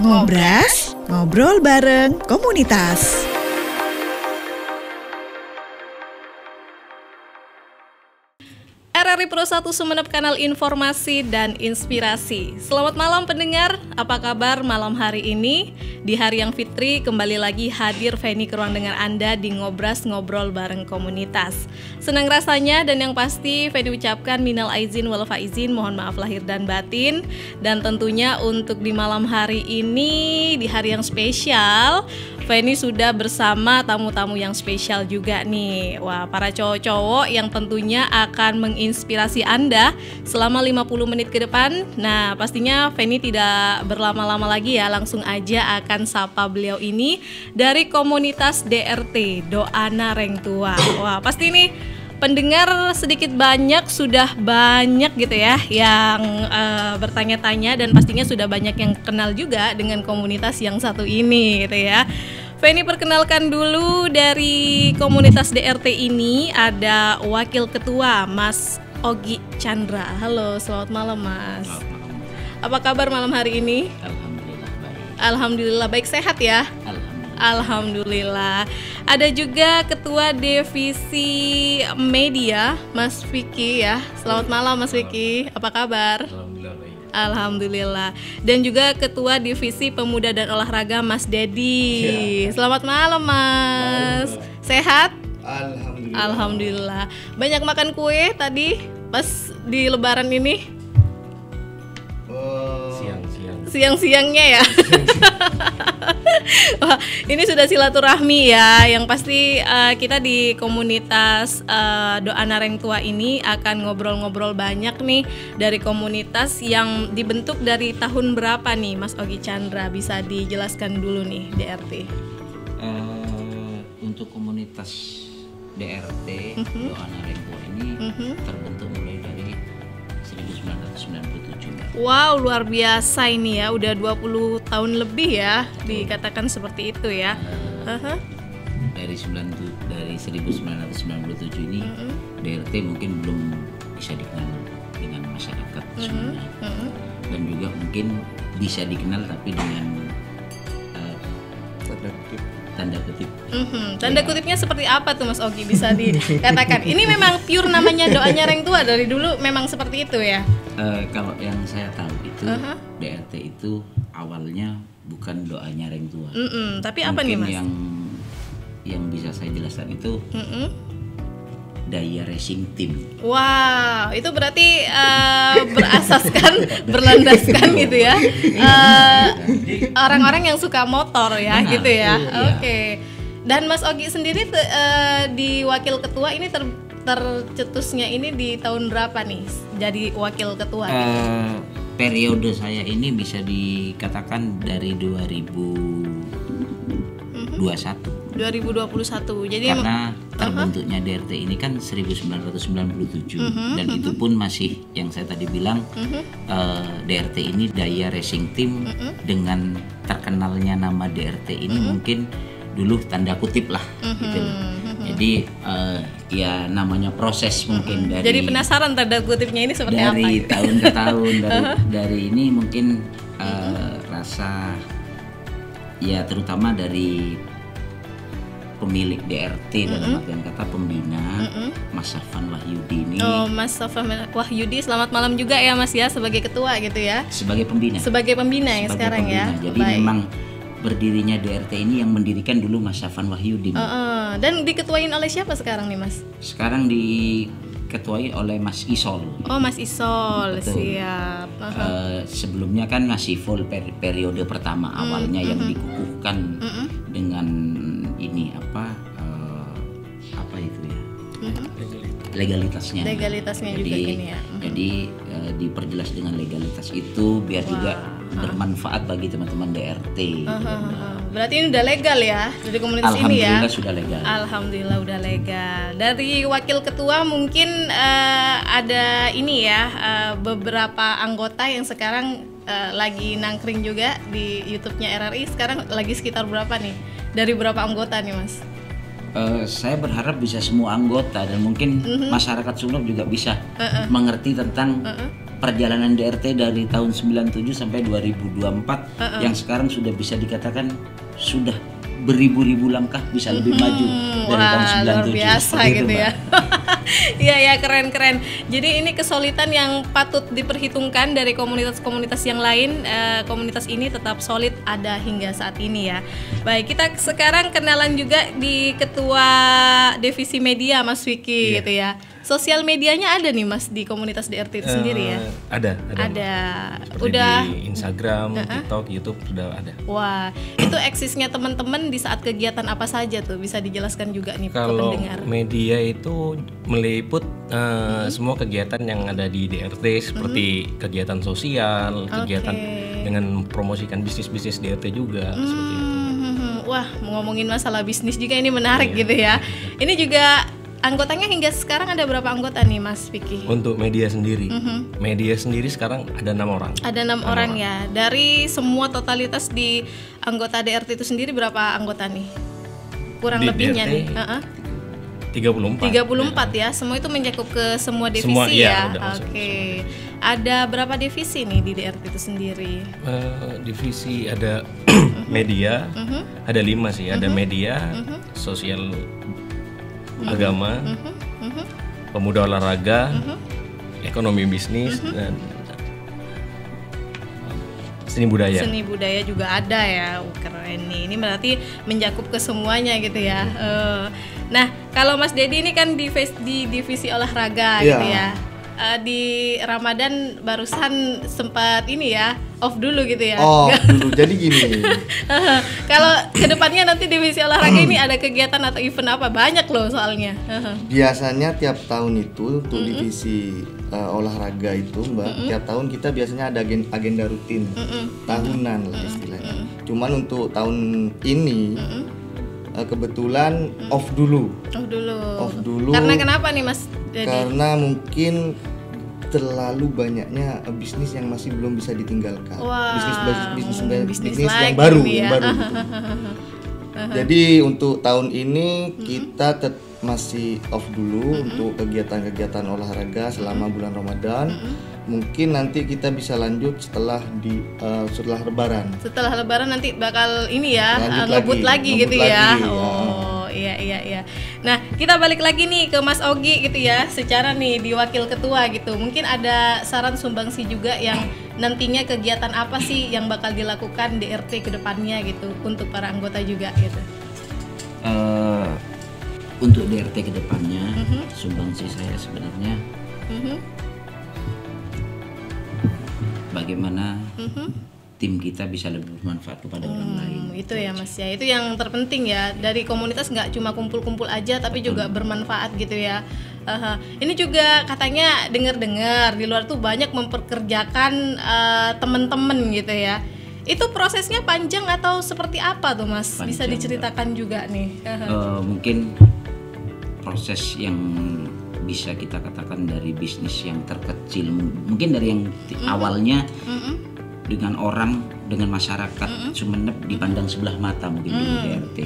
Ngobras, ngobrol bareng komunitas. RRI Pro 1 Sumeneb, kanal informasi dan inspirasi. Selamat malam pendengar, apa kabar malam hari ini? Di hari yang fitri, kembali lagi hadir Feni ke ruang dengar Anda di Ngobras, ngobrol bareng komunitas. Senang rasanya, dan yang pasti Feni ucapkan minal aizin wal faizin, mohon maaf lahir dan batin. Dan tentunya untuk di malam hari ini, di hari yang spesial, Feni sudah bersama tamu-tamu yang spesial juga nih. Wah, para cowok-cowok yang tentunya akan menginspirasi Anda selama 50 menit ke depan. Nah, pastinya Feni tidak berlama-lama lagi ya, langsung aja akan sapa beliau ini dari komunitas DRT, Doana Reng Tua. Wah, pasti nih pendengar sedikit banyak sudah banyak gitu ya yang bertanya-tanya, dan pastinya sudah banyak yang kenal juga dengan komunitas yang satu ini gitu ya. Feni perkenalkan dulu, dari komunitas DRT ini ada Wakil Ketua Mas Ogi Chandra. Halo, selamat malam Mas. Selamat malam. Apa kabar malam hari ini? Alhamdulillah baik. Alhamdulillah baik, sehat ya? Alhamdulillah. Ada juga Ketua Divisi Media, Mas Vicky ya. Selamat malam Mas Vicky, apa kabar? Alhamdulillah baik. Alhamdulillah. Dan juga Ketua Divisi Pemuda dan Olahraga, Mas Dedi. Ya. Selamat malam Mas. Sehat? Alhamdulillah. Alhamdulillah. Banyak makan kue tadi pas di Lebaran ini? Siang-siangnya ya. Wah, ini sudah silaturahmi ya. Yang pasti kita di komunitas Doana Reng Tua ini akan ngobrol-ngobrol banyak nih dari komunitas yang dibentuk dari tahun berapa nih Mas Ogi Chandra? Bisa dijelaskan dulu nih DRT. Untuk komunitas DRT Doana Reng Tua ini terbentuk mulai dari 1997. Wow, luar biasa ini ya, udah 20 tahun lebih ya, dikatakan seperti itu ya. Dari 1997 ini DRT mungkin belum bisa dikenal dengan masyarakat semuanya. Dan juga mungkin bisa dikenal tapi dengan tanda kutip. Tanda kutipnya seperti apa tuh Mas Ogi, bisa dikatakan? Ini memang pure namanya Doanya Reng Tua, dari dulu memang seperti itu ya? Kalau yang saya tahu itu DRT itu awalnya bukan Doanya Reng Tua. Tapi apa nih Mas? Yang bisa saya jelaskan itu Daya Racing Team. Wow, itu berarti berasaskan, berlandaskan gitu ya, orang-orang yang suka motor ya. Benar, gitu ya. Iya. Oke. Dan Mas Ogi sendiri di Wakil Ketua ini tercetusnya ini di tahun berapa nih jadi Wakil Ketua? Periode saya ini bisa dikatakan dari 2021. Jadi karena terbentuknya DRT ini kan 1997 dan itu pun masih yang saya tadi bilang DRT ini Daya Racing Team. Dengan terkenalnya nama DRT ini mungkin dulu tanda kutip lah gitu. Jadi ya namanya proses mungkin dari. Jadi penasaran tanda kutipnya ini seperti apa? Dari gitu? tahun ke tahun dari ini mungkin rasa ya terutama dari pemilik DRT dalam artian kata pembina Mas Safan Wahyudi ini. Oh, Mas Safan Wahyudi, selamat malam juga ya Mas ya, sebagai ketua gitu ya. Sebagai pembina yang sekarang pembina. Ya. Jadi memang berdirinya DRT ini yang mendirikan dulu Mas Safan Wahyudi. Dan diketuain oleh siapa sekarang nih Mas? Sekarang diketuai oleh Mas Isol. Oh, Mas Isol. Betul. Siap. Sebelumnya kan masih full periode pertama awalnya yang dikukuhkan dengan ini apa itu ya, legalitasnya Legalitasnya jadi, juga ini ya. Jadi diperjelas dengan legalitas itu biar juga bermanfaat bagi teman-teman DRT. Berarti ini udah legal ya dari komunitas ini ya? Alhamdulillah sudah legal. Alhamdulillah udah legal. Dari Wakil Ketua mungkin ada ini ya, beberapa anggota yang sekarang lagi nangkring juga di YouTube-nya RRI. Sekarang lagi sekitar berapa nih? Dari berapa anggota nih Mas? Saya berharap bisa semua anggota dan mungkin masyarakat Sumeneb juga bisa mengerti tentang perjalanan DRT dari tahun 97 sampai 2024 yang sekarang sudah bisa dikatakan sudah beribu-ribu langkah bisa lebih maju dari tahun 97. Luar biasa gitu Mbak. ya. Iya ya, keren-keren. Jadi ini kesulitan yang patut diperhitungkan dari komunitas-komunitas yang lain. Komunitas ini tetap solid ada hingga saat ini ya. Baik, kita sekarang kenalan juga di Ketua Divisi Media Mas Wiki gitu ya. Sosial medianya ada nih Mas di komunitas DRT itu sendiri ya? Ada. Seperti Udah di Instagram, TikTok, YouTube sudah ada. Wah, itu eksisnya teman-teman di saat kegiatan apa saja tuh? Bisa dijelaskan juga nih ke Kalau pendengar. media itu meliput semua kegiatan yang ada di DRT seperti kegiatan sosial, kegiatan dengan promosikan bisnis-bisnis DRT juga seperti itu. Wah, ngomongin masalah bisnis juga ini menarik gitu ya. Ini juga anggotanya hingga sekarang ada berapa anggota nih Mas Vicky? Untuk media sendiri, media sendiri sekarang ada 6 orang. Ada 6 orang ya. Dari semua totalitas di anggota DRT itu sendiri berapa anggota nih? Kurang Di lebihnya DRT, nih. 34 ya. Semua itu mencakup ke semua divisi Semua, iya, ya. udah masuk Oke. Ada berapa divisi nih di DRT itu sendiri? Divisi ada media, ada 5 sih. Ada media, sosial, agama, pemuda olahraga, ekonomi bisnis, dan seni budaya. Seni budaya juga ada ya. Keren nih. Ini berarti mencakup ke semuanya gitu ya. Nah, kalau Mas Dedi ini kan di divisi olahraga gitu ya. Di Ramadan barusan sempat ini ya, off dulu gitu ya. Dulu. Jadi gini. Kalau kedepannya nanti divisi olahraga ini ada kegiatan atau event apa? Banyak loh soalnya. Biasanya tiap tahun itu untuk divisi olahraga itu Mbak, tiap tahun kita biasanya ada agenda rutin tahunan lah istilahnya. Cuman untuk tahun ini kebetulan off dulu. Off dulu. Karena kenapa nih Mas Dedi? Karena mungkin terlalu banyaknya bisnis yang masih belum bisa ditinggalkan. Bisnis yang baru, ya. gitu. Jadi untuk tahun ini kita masih off dulu untuk kegiatan-kegiatan olahraga selama bulan Ramadan. Mungkin nanti kita bisa lanjut setelah Lebaran. Setelah Lebaran nanti bakal ini ya, ngebut lagi gitu ya. lagi, Oh, iya. Nah, kita balik lagi nih ke Mas Ogi gitu ya. Secara nih di wakil ketua gitu. Mungkin ada saran sumbangsi juga yang nantinya kegiatan apa sih yang bakal dilakukan DRT ke depannya gitu untuk para anggota juga gitu. Untuk DRT ke depannya, sumbangsi saya sebenarnya bagaimana tim kita bisa lebih bermanfaat kepada orang lain. Itu ya Mas ya, itu yang terpenting ya. Dari komunitas nggak cuma kumpul-kumpul aja, tapi juga bermanfaat gitu ya. Ini juga katanya dengar-dengar di luar tuh banyak memperkerjakan teman-teman gitu ya. Itu prosesnya panjang atau seperti apa tuh Mas? Panjang, bisa diceritakan juga nih. Mungkin proses yang bisa kita katakan dari bisnis yang terkecil, mungkin dari yang awalnya dengan orang, dengan masyarakat Sumeneb dipandang sebelah mata mungkin di DRT.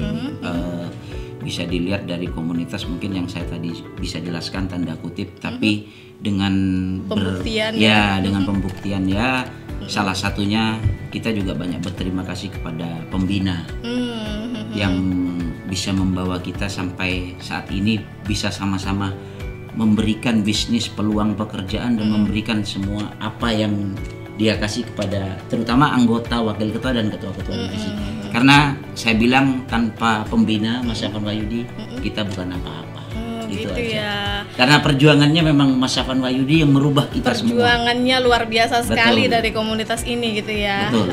Bisa dilihat dari komunitas mungkin yang saya tadi bisa jelaskan tanda kutip, tapi dengan pembuktian dengan pembuktian ya. Salah satunya kita juga banyak berterima kasih kepada pembina yang bisa membawa kita sampai saat ini bisa sama-sama memberikan bisnis, peluang pekerjaan, dan memberikan semua apa yang dia kasih kepada terutama anggota, wakil ketua, dan ketua-ketua divisi. Karena saya bilang tanpa pembina Mas Afan Wahyudi kita bukan apa-apa. Gitu aja. ya. Karena perjuangannya memang Mas Afan Wahyudi yang merubah kita semua. Perjuangannya luar biasa sekali. Betul. Dari komunitas ini gitu ya. Betul.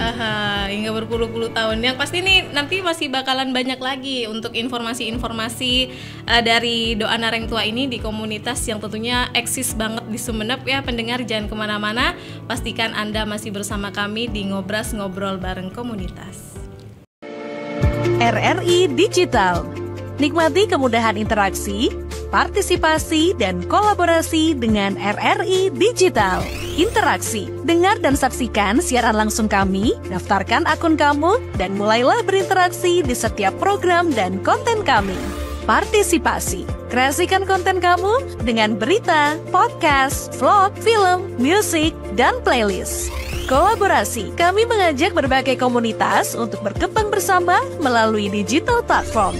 Hingga berpuluh-puluh tahun. Yang pasti nih nanti masih bakalan banyak lagi untuk informasi-informasi dari Doa Nareng Tua ini di komunitas yang tentunya eksis banget di Sumeneb ya. Pendengar jangan kemana-mana, pastikan Anda masih bersama kami di Ngobras Ngobrol Bareng Komunitas. RRI Digital. Nikmati kemudahan interaksi, partisipasi, dan kolaborasi dengan RRI Digital. Interaksi, dengar dan saksikan siaran langsung kami, daftarkan akun kamu, dan mulailah berinteraksi di setiap program dan konten kami. Partisipasi, Kreasikan konten kamu dengan berita, podcast, vlog, film, musik, dan playlist. Kolaborasi, kami mengajak berbagai komunitas untuk berkembang bersama melalui digital platform.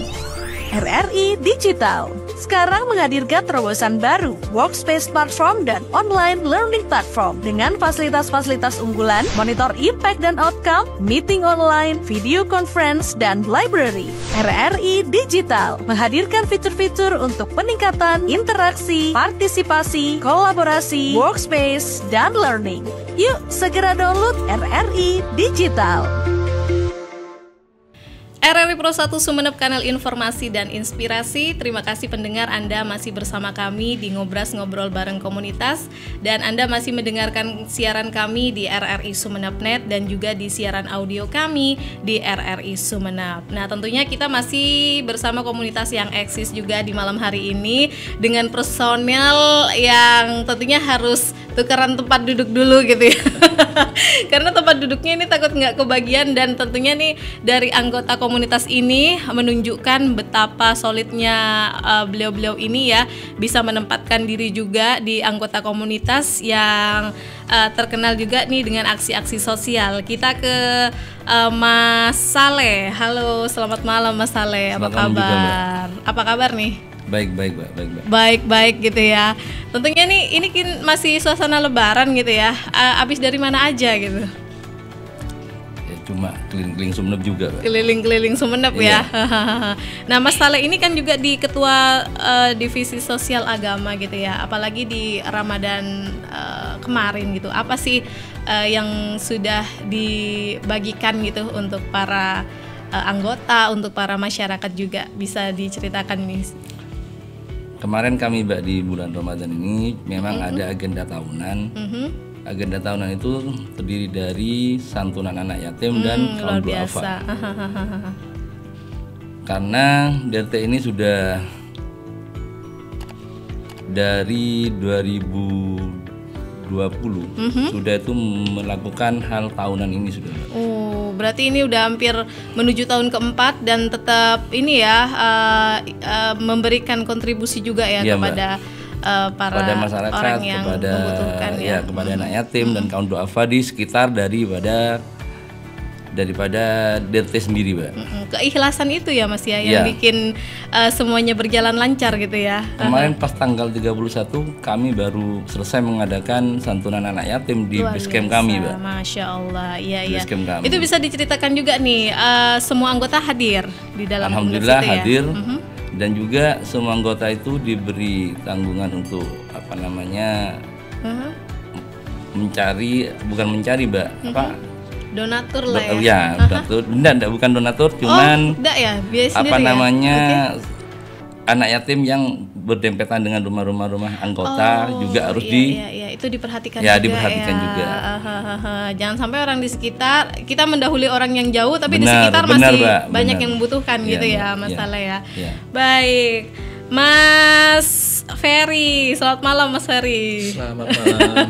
RRI Digital sekarang menghadirkan terobosan baru, workspace platform dan online learning platform dengan fasilitas-fasilitas unggulan, monitor impact dan outcome, meeting online, video conference, dan library. RRI Digital menghadirkan fitur-fitur untuk peningkatan interaksi, partisipasi, kolaborasi, workspace, dan learning. Yuk segera download RRI Digital. RRI Pro 1 Sumeneb, kanal informasi dan inspirasi. Terima kasih pendengar, Anda masih bersama kami di Ngobras Ngobrol Bareng Komunitas, dan Anda masih mendengarkan siaran kami di RRI Sumeneb.net dan juga di siaran audio kami di RRI Sumeneb. Nah, tentunya kita masih bersama komunitas yang eksis juga di malam hari ini dengan personel yang tentunya harus tukeran tempat duduk dulu gitu ya. Karena tempat duduknya ini takut nggak kebagian, dan tentunya nih dari anggota komunitas ini menunjukkan betapa solidnya beliau-beliau ini ya, bisa menempatkan diri juga di anggota komunitas yang terkenal juga nih dengan aksi-aksi sosial. Kita ke Mas Saleh. Halo, selamat malam Mas Saleh. Apa kabar? Apa kabar nih? Baik, Mbak. Baik gitu ya. Tentunya nih ini masih suasana lebaran gitu ya. Abis dari mana aja gitu? Ya, cuma keliling-keliling Sumeneb juga, Mbak. Keliling-keliling Sumeneb ya. Nah, Mas Saleh ini kan juga di ketua divisi sosial agama gitu ya. Apalagi di Ramadan kemarin gitu. Apa sih yang sudah dibagikan gitu untuk para anggota, untuk para masyarakat juga, bisa diceritakan nih? Kemarin kami, Mbak, di bulan Ramadan ini memang ada agenda tahunan. Agenda tahunan itu terdiri dari santunan anak yatim dan kaum duafa. Karena DRT ini sudah dari 2020 sudah itu melakukan hal tahunan ini sudah. Oh, berarti ini udah hampir menuju tahun keempat dan tetap ini ya memberikan kontribusi juga ya, kepada para pada masyarakat, orang yang membutuhkan ya. Kepada anak yatim dan kaum duafa di sekitar daripada DRT sendiri, Mbak. Keikhlasan itu ya Mas ya yang bikin semuanya berjalan lancar gitu ya. Kemarin pas tanggal 31 kami baru selesai mengadakan santunan anak yatim di basecamp kami, Mbak. Masya Allah, iya. Kami. Itu bisa diceritakan juga nih, semua anggota hadir di dalam Alhamdulillah itu ya? hadir. Dan juga semua anggota itu diberi tanggungan untuk mencari, Mbak, donatur lah ya. Ya, donatur. Enggak, bukan donatur, cuman enggak ya, biaya sendiri anak yatim yang berdempetan dengan rumah-rumah anggota juga harus itu diperhatikan ya, juga. diperhatikan juga. Jangan sampai orang di sekitar, kita mendahului orang yang jauh tapi di sekitar masih banyak yang membutuhkan gitu ya, Mas Saleh ya. Baik. Mas Ferry, selamat malam Mas Ferry. Selamat malam.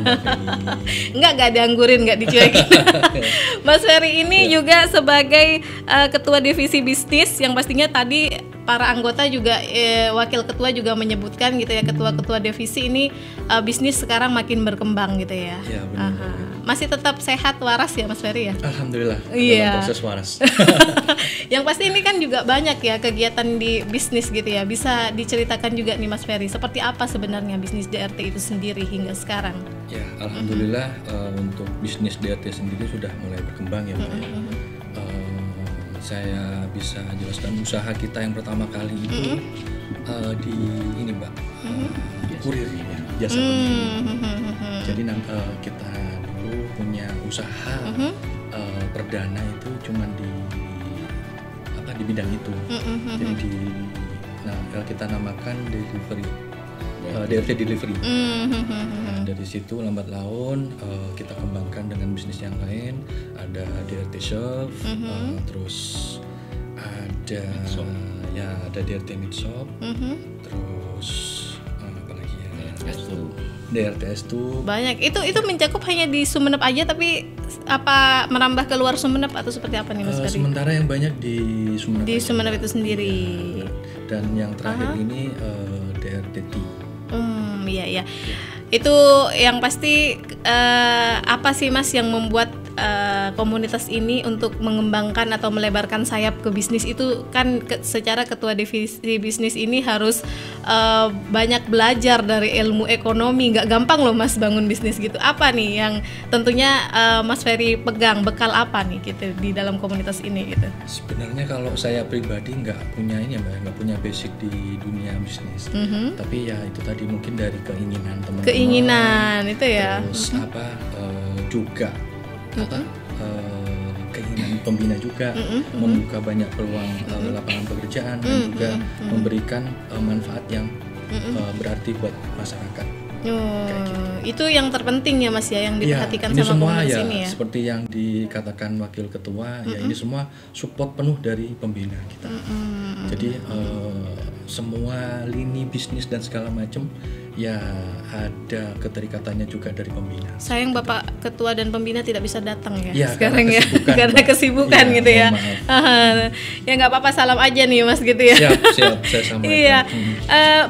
Enggak dianggurin, enggak dicuekin. Mas Ferry ini juga sebagai ketua divisi bisnis yang pastinya tadi para anggota juga wakil ketua juga menyebutkan gitu ya, ketua-ketua divisi ini bisnis sekarang makin berkembang gitu ya. Iya, benar. Masih tetap sehat waras ya Mas Ferry ya? Alhamdulillah, dalam proses waras. Yang pasti ini kan juga banyak ya kegiatan di bisnis gitu ya. Bisa diceritakan juga nih Mas Ferry, seperti apa sebenarnya bisnis DRT itu sendiri hingga sekarang? Ya, alhamdulillah untuk bisnis DRT sendiri sudah mulai berkembang ya, Mbak. Saya bisa jelaskan usaha kita yang pertama kali itu di ini, Mbak, kurir ya, jasa pengiriman. Jadi kita dulu punya usaha perdana itu cuma di bidang itu. Jadi kita namakan DRT Delivery. Dari situ lambat laun kita kembangkan dengan bisnis yang lain. Ada DRT Shop, terus ada ada DRT Meat Shop, terus apa lagi ya? DRT S2. Banyak. Itu mencakup hanya di Sumeneb aja, tapi apa merambah ke luar Sumeneb atau seperti apa nih Mas Ferry? Sementara yang banyak di Sumeneb. Di Sumeneb itu sendiri. Dan yang terakhir ini DRT. Iya. Itu yang pasti apa sih Mas yang membuat komunitas ini untuk mengembangkan atau melebarkan sayap ke bisnis itu kan secara ketua divisi bisnis ini harus banyak belajar dari ilmu ekonomi. Nggak gampang loh Mas bangun bisnis gitu. Apa nih yang tentunya Mas Ferry pegang, bekal apa nih gitu di dalam komunitas ini gitu? Sebenarnya kalau saya pribadi nggak punya ini Mbak, nggak punya basic di dunia bisnis. Tapi ya itu tadi mungkin dari keinginan teman-teman. Keinginan itu ya. Terus juga keinginan pembina juga membuka banyak peluang lapangan pekerjaan dan juga memberikan manfaat yang berarti buat masyarakat. Itu yang terpenting ya Mas ya, yang diperhatikan ini sama semua komunitas ya, ini ya. seperti yang dikatakan wakil ketua ya, ini semua support penuh dari pembina kita. Jadi semua lini bisnis dan segala macam ya ada keterikatannya juga dari pembina. Sayang Bapak Ketua dan pembina tidak bisa datang ya sekarang karena ya, karena kesibukan gitu ya. Ya nggak apa-apa, salam aja nih Mas gitu ya. Siap, saya sampaikan. Iya.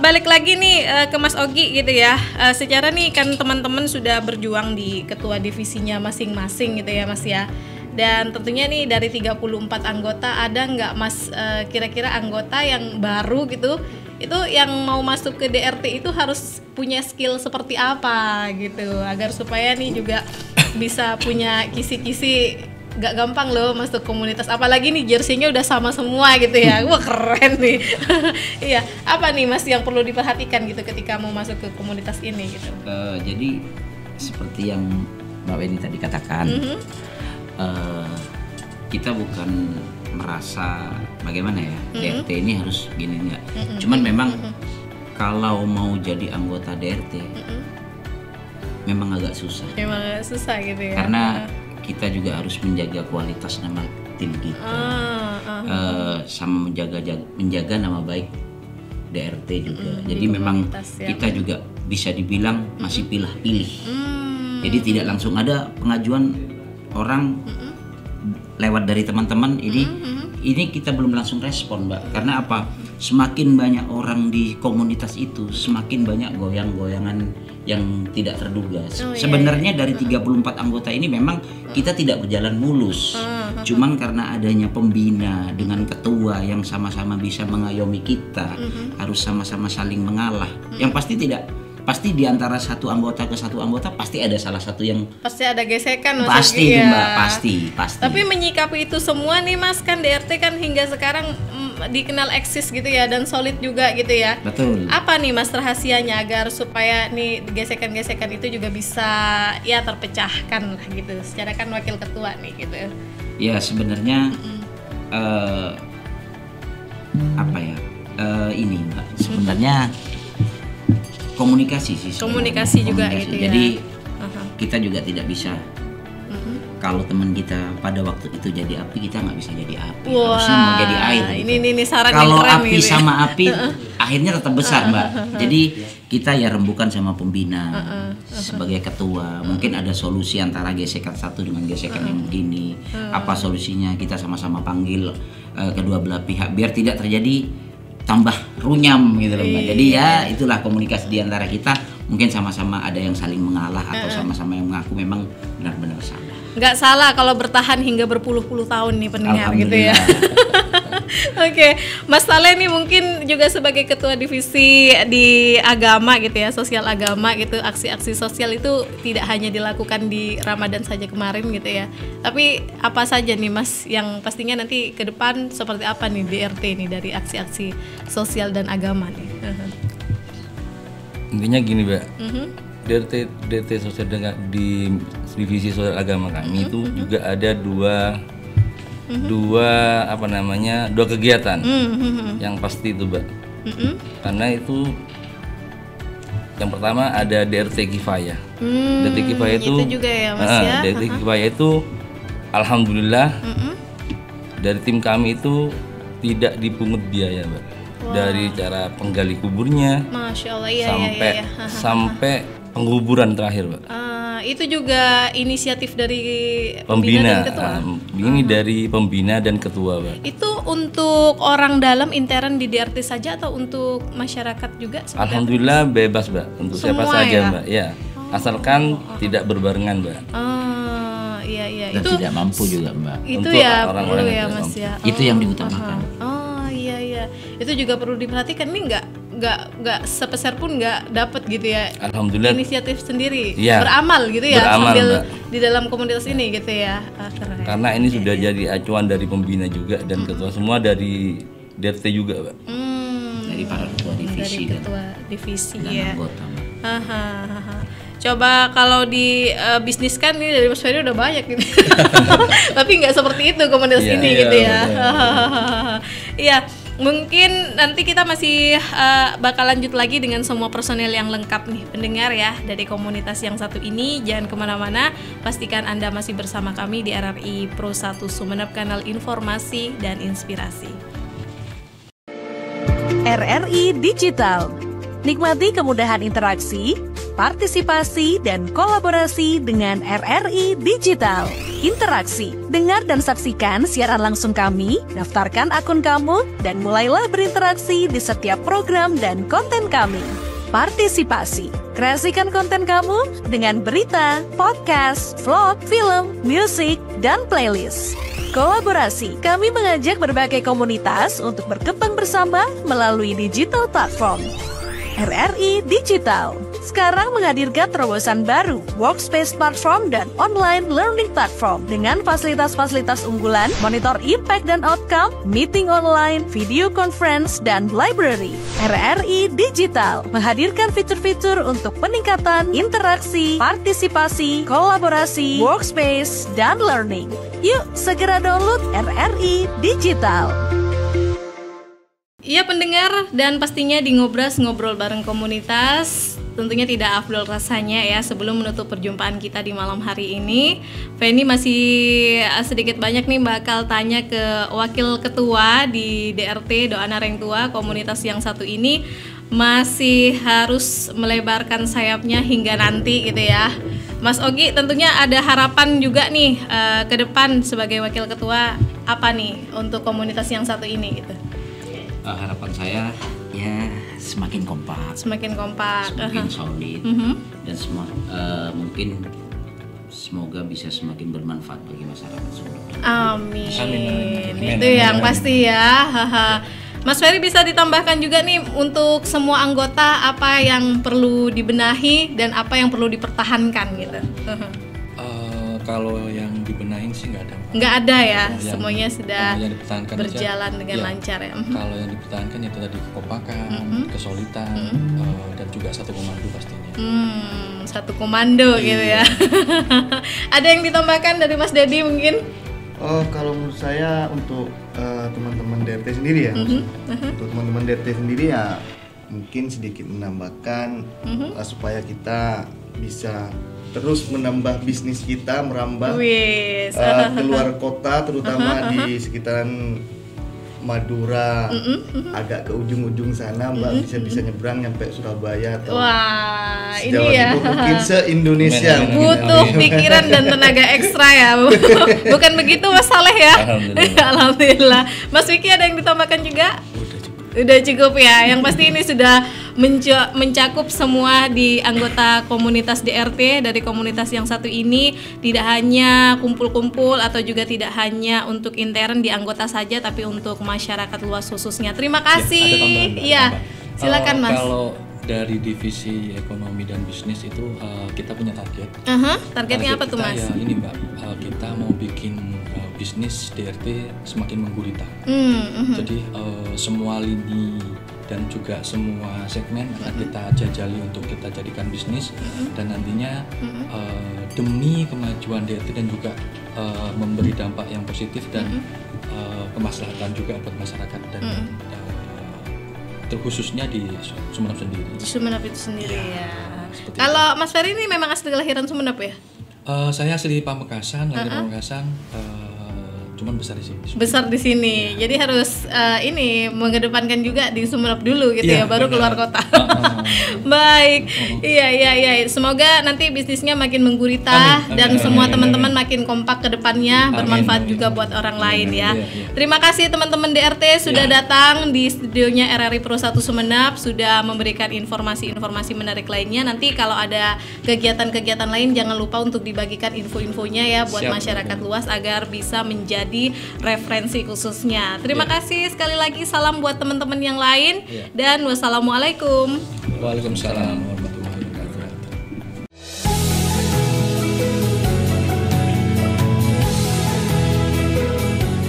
Balik lagi nih ke Mas Ogi gitu ya. Secara nih kan teman-teman sudah berjuang di ketua divisinya masing-masing gitu ya Mas ya. Dan tentunya nih dari 34 anggota ada nggak Mas kira-kira anggota yang baru gitu, itu yang mau masuk ke DRT itu harus punya skill seperti apa gitu, agar supaya nih juga bisa punya kisi-kisi. Gak gampang loh masuk komunitas, apalagi nih jersey-nya udah sama semua gitu ya. Wah keren nih. Iya, apa nih Mas yang perlu diperhatikan gitu ketika mau masuk ke komunitas ini gitu? Jadi seperti yang Mbak Weni tadi katakan, kita bukan merasa bagaimana ya DRT ini harus gini enggak. Cuman memang kalau mau jadi anggota DRT memang agak susah. Memang agak susah gitu ya. Karena kita juga harus menjaga kualitas nama tim kita, sama menjaga nama baik DRT juga. Jadi memang kita juga bisa dibilang masih pilih-pilih. Jadi tidak langsung ada pengajuan orang lewat dari teman-teman ini kita belum langsung respon Mbak. Karena apa? Semakin banyak orang di komunitas itu, semakin banyak goyang-goyangan yang tidak terduga. Sebenarnya dari 34 anggota ini memang kita tidak berjalan mulus. Cuman karena adanya pembina dengan ketua yang sama-sama bisa mengayomi kita, harus sama-sama saling mengalah. Yang pasti di antara satu anggota ke satu anggota pasti ada salah satu yang pasti ada gesekan pasti itu Mbak, pasti. Tapi menyikapi itu semua nih Mas, kan DRT kan hingga sekarang dikenal eksis gitu ya, dan solid juga gitu ya. Betul. Apa nih Mas rahasianya agar supaya nih gesekan-gesekan itu juga bisa ya terpecahkan lah gitu, secara kan wakil ketua nih gitu. Ya sebenarnya apa ya, ini Mbak, sebenarnya komunikasi sih. Komunikasi juga gitu ya. Jadi kita juga tidak bisa kalau teman kita pada waktu itu jadi api, kita nggak bisa jadi api. Harusnya mau jadi air. Ini saran kalau yang keren api gitu sama api akhirnya tetap besar Mbak. Jadi kita ya rembukan sama pembina sebagai ketua. Mungkin ada solusi antara gesekan satu dengan gesekan yang begini. Apa solusinya, kita sama-sama panggil kedua belah pihak biar tidak terjadi tambah runyam gitu loh Mbak. Jadi ya itulah komunikasi di antara kita. Mungkin sama-sama ada yang saling mengalah atau sama-sama yang mengaku memang benar-benar salah. Nggak salah kalau bertahan hingga berpuluh-puluh tahun nih pendengar gitu ya. Oke, Mas Saleh nih mungkin juga sebagai ketua divisi di agama gitu ya, sosial agama gitu, aksi-aksi sosial itu tidak hanya dilakukan di Ramadan saja kemarin gitu ya. Tapi apa saja nih Mas yang pastinya nanti ke depan seperti apa nih DRT nih dari aksi-aksi sosial dan agama nih? Intinya gini Mbak, DRT sosial di divisi sosial agama kami itu juga ada dua kegiatan yang pasti itu Mbak. Karena itu yang pertama ada DRT Kifayah. DRT Kifayah itu juga ya Mas ya. DRT Kifayah itu alhamdulillah dari tim kami itu tidak dipungut biaya Mbak. Dari cara penggali kuburnya, Masya Allah, sampai pengkuburan terakhir Mbak. Itu juga inisiatif dari Pembina, dan ketua. Ini dari pembina dan ketua, Mbak. Itu untuk orang dalam intern di DRT saja atau untuk masyarakat juga? Alhamdulillah bebas, Mbak. Untuk siapa Semua saja, ya? Mbak. Ya, asalkan tidak berbarengan, Mbak. Iya. Dan Itu tidak mampu juga, Mbak. itu Untuk ya orang-orang perlu yang ya tidak Mas mampu. ya. Itu yang diutamakan. Iya. Itu juga perlu diperhatikan. Ini nggak sepeser pun nggak dapat gitu ya. Alhamdulillah. Inisiatif sendiri, Iya. beramal gitu ya, Beramal, sambil Mbak. di dalam komunitas ini gitu ya. Keren. Karena ini sudah jadi acuan dari pembina juga dan ketua semua dari DRT juga, Mbak. Dari para ketua divisi Dari ketua divisi dan ya. anggota, Mbak. Hahaha. Coba kalau di bisnis kan ini dari Mas Ferry udah banyak gitu. Tapi nggak seperti itu komunitas Iya, ini iya, gitu ya. betul. Iya, mungkin nanti kita masih bakal lanjut lagi dengan semua personel yang lengkap nih pendengar ya dari komunitas yang satu ini. Jangan kemana-mana, pastikan Anda masih bersama kami di RRI Pro 1 Sumeneb, kanal informasi dan inspirasi. RRI Digital. Nikmati kemudahan interaksi, partisipasi, dan kolaborasi dengan RRI Digital. Interaksi, dengar dan saksikan siaran langsung kami, daftarkan akun kamu, dan mulailah berinteraksi di setiap program dan konten kami. Partisipasi, kreasikan konten kamu dengan berita, podcast, vlog, film, musik, dan playlist. Kolaborasi, kami mengajak berbagai komunitas untuk berkembang bersama melalui digital platform. RRI Digital sekarang menghadirkan terobosan baru, workspace platform dan online learning platform dengan fasilitas-fasilitas unggulan, monitor impact dan outcome, meeting online, video conference, dan library. RRI Digital menghadirkan fitur-fitur untuk peningkatan interaksi, partisipasi, kolaborasi, workspace, dan learning. Yuk segera download RRI Digital. Iya pendengar, dan pastinya di Ngobras ngobrol bareng komunitas tentunya tidak afdol rasanya ya. Sebelum menutup perjumpaan kita di malam hari ini, Feni masih sedikit banyak nih bakal tanya ke wakil ketua di DRT Doa Nareng Tua komunitas yang satu ini. Masih harus melebarkan sayapnya hingga nanti gitu ya. Mas Ogi, tentunya ada harapan juga nih ke depan sebagai wakil ketua, apa nih untuk komunitas yang satu ini gitu? Harapan saya ya semakin kompak, Semakin solid, dan mungkin semoga bisa semakin bermanfaat bagi masyarakat Sumeneb. Amin. Itu yang pasti ya. Mas Ferry, bisa ditambahkan juga nih untuk semua anggota apa yang perlu dibenahi dan apa yang perlu dipertahankan gitu. Kalau yang dibenahin sih nggak ada. Nggak ada ya, Yang- semuanya sudah yang dipertahankan berjalan aja, dengan ya. lancar ya. Kalau yang dipertahankan itu tadi kekompakan, kesolidan, dan juga satu komando pastinya. Satu komando gitu ya. Ada yang ditambahkan dari Mas Dedi mungkin? Oh, kalau menurut saya untuk teman-teman DRT sendiri ya, untuk teman-teman DRT sendiri ya mungkin sedikit menambahkan supaya kita bisa terus menambah bisnis kita, merambah Wis. keluar kota, terutama di sekitaran Madura, agak ke ujung-ujung sana, Mbak bisa nyebrang nyampe Surabaya atau Wah, Jawa ini ya. Timur, mungkin se-Indonesia. Amin, Butuh pikiran dan tenaga ekstra ya. Bukan begitu Mas Saleh ya? Alhamdulillah. Alhamdulillah. Mas Vicky ada yang ditambahkan juga? Udah cukup ya. Yang pasti ini sudah mencakup semua di anggota komunitas DRT dari komunitas yang satu ini. Tidak hanya kumpul-kumpul atau juga tidak hanya untuk intern di anggota saja, tapi untuk masyarakat luas khususnya. Terima kasih. Ada tambahan, Mbak, Iya. tambah. Silakan Mas. Kalau dari divisi ekonomi dan bisnis itu kita punya target. Targetnya apa tuh kita Mas? Ya ini Mbak, kita mau bikin bisnis DRT semakin menggurita. Jadi semua lini dan juga semua segmen akan kita jajali untuk kita jadikan bisnis, dan nantinya demi kemajuan DRT dan juga memberi dampak yang positif dan kemaslahatan juga buat masyarakat dan terkhususnya di Sumeneb sendiri. Di Sumeneb itu sendiri ya. seperti Kalau Mas Ferry ini memang asli kelahiran Sumeneb ya? Saya asli Pamekasan, lahir di Pamekasan, cuman besar di sini. Besar di sini. Jadi harus ini mengedepankan juga di Sumeneb dulu gitu ya, baru keluar kota. Baik. Iya. Semoga nanti bisnisnya makin menggurita dan semua teman-teman makin kompak ke depannya, bermanfaat juga buat orang lain ya. Terima kasih teman-teman DRT sudah datang di studionya RRI Pro 1 Sumeneb, sudah memberikan informasi-informasi menarik lainnya. Nanti kalau ada kegiatan-kegiatan lain jangan lupa untuk dibagikan info-infonya ya buat masyarakat luas agar bisa menjadi referensi khususnya. Terima kasih sekali lagi, salam buat teman-teman yang lain dan wassalamualaikum. Waalaikumsalam warahmatullahi wabarakatuh.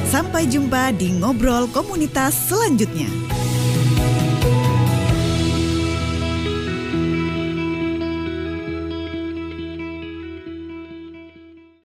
Sampai jumpa di Ngobrol Komunitas selanjutnya.